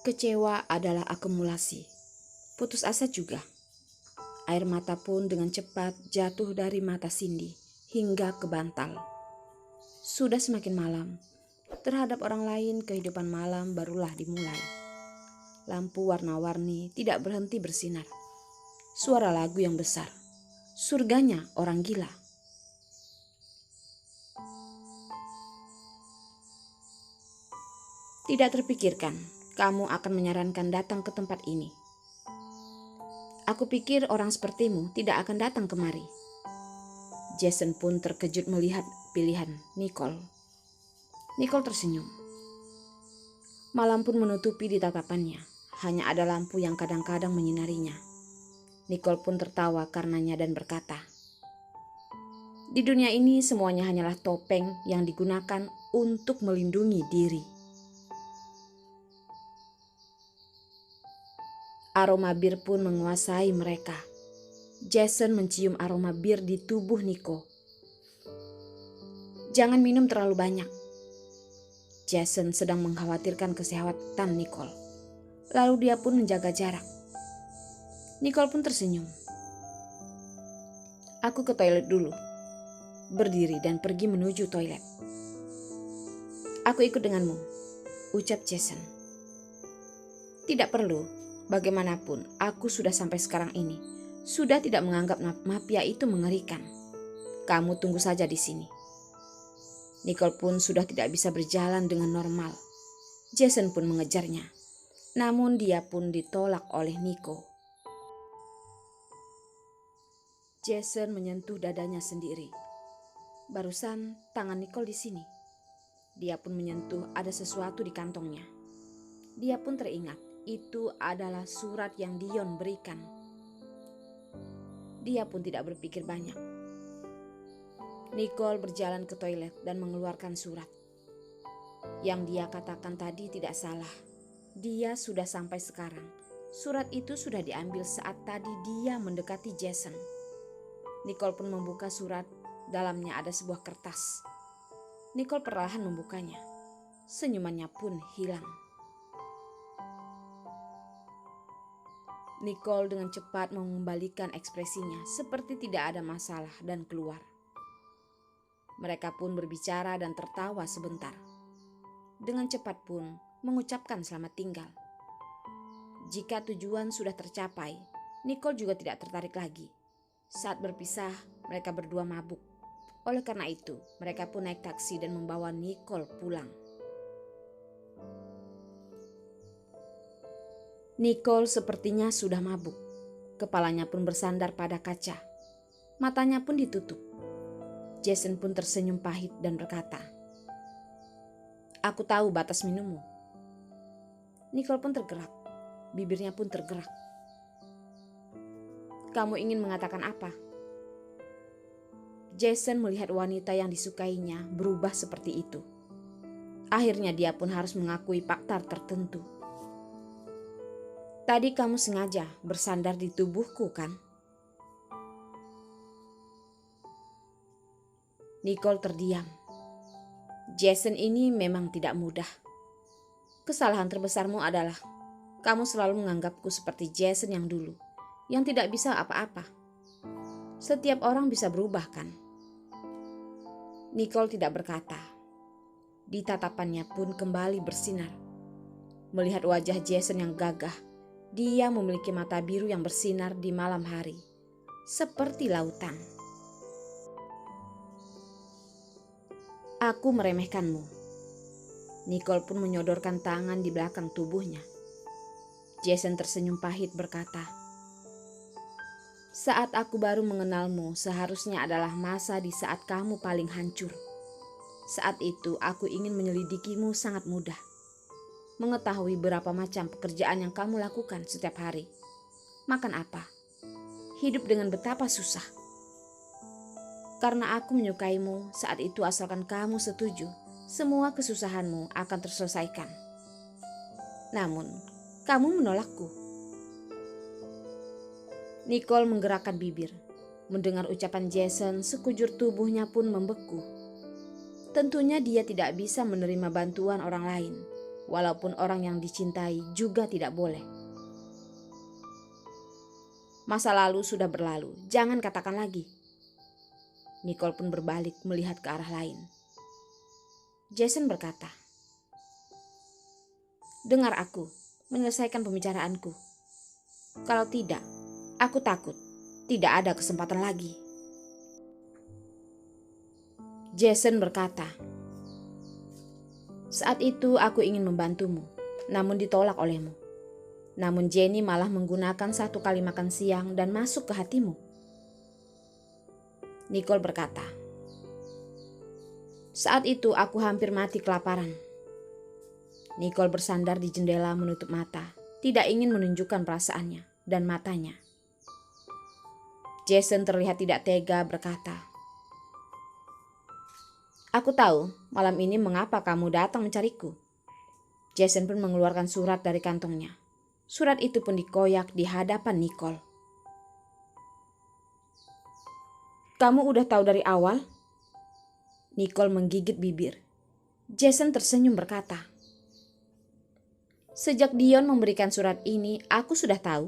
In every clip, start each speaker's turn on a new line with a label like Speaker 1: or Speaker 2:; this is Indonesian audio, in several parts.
Speaker 1: Kecewa adalah akumulasi. Putus asa juga. Air mata pun dengan cepat jatuh dari mata Cindy hingga ke bantal. Sudah semakin malam. Terhadap orang lain kehidupan malam barulah dimulai. Lampu warna-warni tidak berhenti bersinar. Suara lagu yang besar. Surganya orang gila. Tidak terpikirkan kamu akan menyarankan datang ke tempat ini. Aku pikir orang sepertimu tidak akan datang kemari. Jason pun terkejut melihat pilihan Nicole. Nicole tersenyum. Malam pun menutupi di tatapannya. Hanya ada lampu yang kadang-kadang menyinarinya. Nicole pun tertawa karenanya dan berkata, "Di dunia ini semuanya hanyalah topeng yang digunakan untuk melindungi diri." Aroma bir pun menguasai mereka. Jason mencium aroma bir di tubuh Nico. "Jangan minum terlalu banyak." Jason sedang mengkhawatirkan kesehatan Nicole. Lalu dia pun menjaga jarak. Nicole pun tersenyum. "Aku ke toilet dulu." Berdiri dan pergi menuju toilet. "Aku ikut denganmu," ucap Jason. "Tidak perlu. Bagaimanapun, aku sudah sampai sekarang ini. Sudah tidak menganggap mafia itu mengerikan. Kamu tunggu saja di sini." Nicole pun sudah tidak bisa berjalan dengan normal. Jason pun mengejarnya. Namun dia pun ditolak oleh Nico. Jason menyentuh dadanya sendiri. Barusan tangan Nicole di sini. Dia pun menyentuh ada sesuatu di kantongnya. Dia pun teringat itu adalah surat yang Dion berikan. Dia pun tidak berpikir banyak. Nicole berjalan ke toilet dan mengeluarkan surat. Yang dia katakan tadi tidak salah. Dia sudah sampai sekarang. Surat itu sudah diambil saat tadi dia mendekati Jason. Nicole pun membuka surat. Dalamnya ada sebuah kertas. Nicole perlahan membukanya. Senyumannya pun hilang. Nicole dengan cepat mengembalikan ekspresinya seperti tidak ada masalah dan keluar. Mereka pun berbicara dan tertawa sebentar. Dengan cepat pun mengucapkan selamat tinggal. Jika tujuan sudah tercapai, Nicole juga tidak tertarik lagi. Saat berpisah, mereka berdua mabuk. Oleh karena itu, mereka pun naik taksi dan membawa Nicole pulang. Nicole sepertinya sudah mabuk. Kepalanya pun bersandar pada kaca. Matanya pun ditutup. Jason pun tersenyum pahit dan berkata, "Aku tahu batas minummu." Nicole pun tergerak. Bibirnya pun tergerak. "Kamu ingin mengatakan apa?" Jason melihat wanita yang disukainya berubah seperti itu. Akhirnya dia pun harus mengakui fakta tertentu. "Tadi kamu sengaja bersandar di tubuhku, kan?" Nicole terdiam. Jason ini memang tidak mudah. Kesalahan terbesarmu adalah kamu selalu menganggapku seperti Jason yang dulu, yang tidak bisa apa-apa. Setiap orang bisa berubah, kan? Nicole tidak berkata. Di tatapannya pun kembali bersinar. Melihat wajah Jason yang gagah, dia memiliki mata biru yang bersinar di malam hari, seperti lautan. "Aku meremehkanmu." Nicole pun menyodorkan tangan di belakang tubuhnya. Jason tersenyum pahit berkata, "Saat aku baru mengenalmu seharusnya adalah masa di saat kamu paling hancur. Saat itu aku ingin menyelidikimu sangat mudah. Mengetahui berapa macam pekerjaan yang kamu lakukan setiap hari. Makan apa? Hidup dengan betapa susah. Karena aku menyukaimu saat itu asalkan kamu setuju, semua kesusahanmu akan terselesaikan. Namun, kamu menolakku." Nicole menggerakkan bibir. Mendengar ucapan Jason, sekujur tubuhnya pun membeku. Tentunya dia tidak bisa menerima bantuan orang lain, walaupun orang yang dicintai juga tidak boleh. Masa lalu sudah berlalu, jangan katakan lagi. Nicole pun berbalik melihat ke arah lain. Jason berkata, "Dengar aku, menyelesaikan pembicaraanku. Kalau tidak, aku takut tidak ada kesempatan lagi." Jason berkata, "Saat itu aku ingin membantumu, namun ditolak olehmu. Namun Jenny malah menggunakan 1 kali makan siang dan masuk ke hatimu." Nicole berkata, "Saat itu aku hampir mati kelaparan." Nicole bersandar di jendela menutup mata, tidak ingin menunjukkan perasaannya dan matanya. Jason terlihat tidak tega berkata, "Aku tahu malam ini mengapa kamu datang mencariku." Jason pun mengeluarkan surat dari kantongnya. Surat itu pun dikoyak di hadapan Nicole. "Kamu udah tahu dari awal?" Nicole menggigit bibir. Jason tersenyum berkata, "Sejak Dion memberikan surat ini, aku sudah tahu."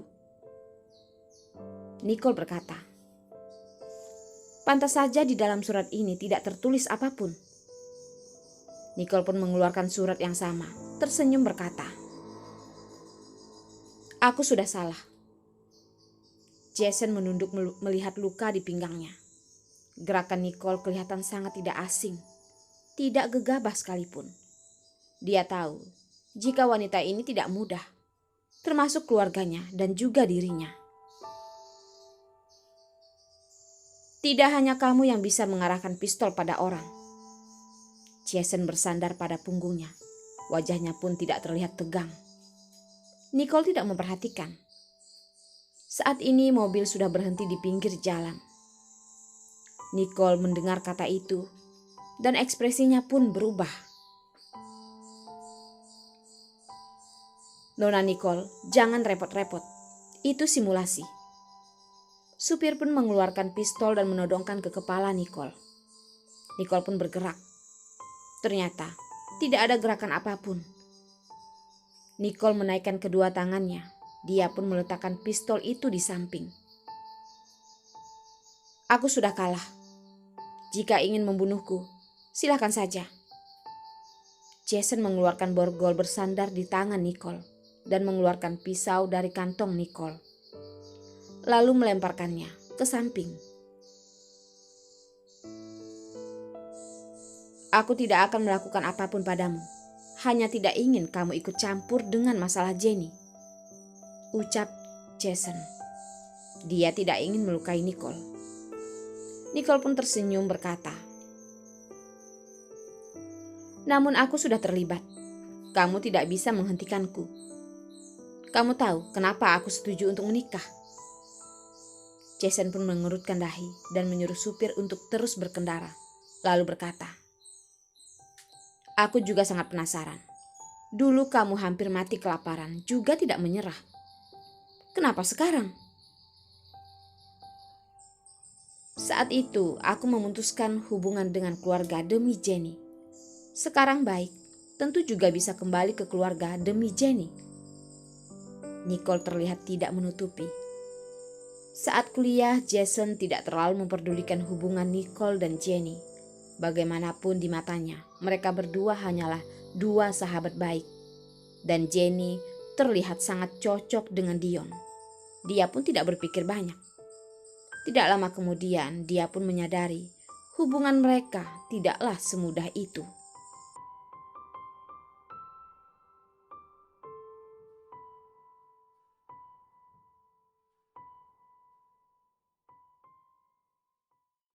Speaker 1: Nicole berkata, "Pantas saja di dalam surat ini tidak tertulis apapun." Nicole pun mengeluarkan surat yang sama, tersenyum berkata, "Aku sudah salah." Jason menunduk melihat luka di pinggangnya. Gerakan Nicole kelihatan sangat tidak asing, tidak gegabah sekalipun. Dia tahu jika wanita ini tidak mudah, termasuk keluarganya dan juga dirinya. "Tidak hanya kamu yang bisa mengarahkan pistol pada orang." Jason bersandar pada punggungnya. Wajahnya pun tidak terlihat tegang. Nicole tidak memperhatikan. Saat ini mobil sudah berhenti di pinggir jalan. Nicole mendengar kata itu dan ekspresinya pun berubah. "Nona Nicole, jangan repot-repot. Itu simulasi." Supir pun mengeluarkan pistol dan menodongkan ke kepala Nicole. Nicole pun bergerak. Ternyata tidak ada gerakan apapun. Nicole menaikkan kedua tangannya. Dia pun meletakkan pistol itu di samping. "Aku sudah kalah. Jika ingin membunuhku, silakan saja." Jason mengeluarkan borgol bersandar di tangan Nicole dan mengeluarkan pisau dari kantong Nicole. Lalu melemparkannya ke samping. "Aku tidak akan melakukan apapun padamu. Hanya tidak ingin kamu ikut campur dengan masalah Jenny," ucap Jason. Dia tidak ingin melukai Nicole. Nicole pun tersenyum berkata, "Namun aku sudah terlibat. Kamu tidak bisa menghentikanku. Kamu tahu kenapa aku setuju untuk menikah?" Jason pun mengerutkan dahi dan menyuruh supir untuk terus berkendara. Lalu berkata, "Aku juga sangat penasaran. Dulu kamu hampir mati kelaparan juga tidak menyerah. Kenapa sekarang?" "Saat itu aku memutuskan hubungan dengan keluarga demi Jenny. Sekarang baik, tentu juga bisa kembali ke keluarga demi Jenny." Nicole terlihat tidak menutupi. Saat kuliah, Jason tidak terlalu memperdulikan hubungan Nicole dan Jenny. Bagaimanapun di matanya, mereka berdua hanyalah 2 sahabat baik. Dan Jenny terlihat sangat cocok dengan Dion. Dia pun tidak berpikir banyak. Tidak lama kemudian dia pun menyadari hubungan mereka tidaklah semudah itu.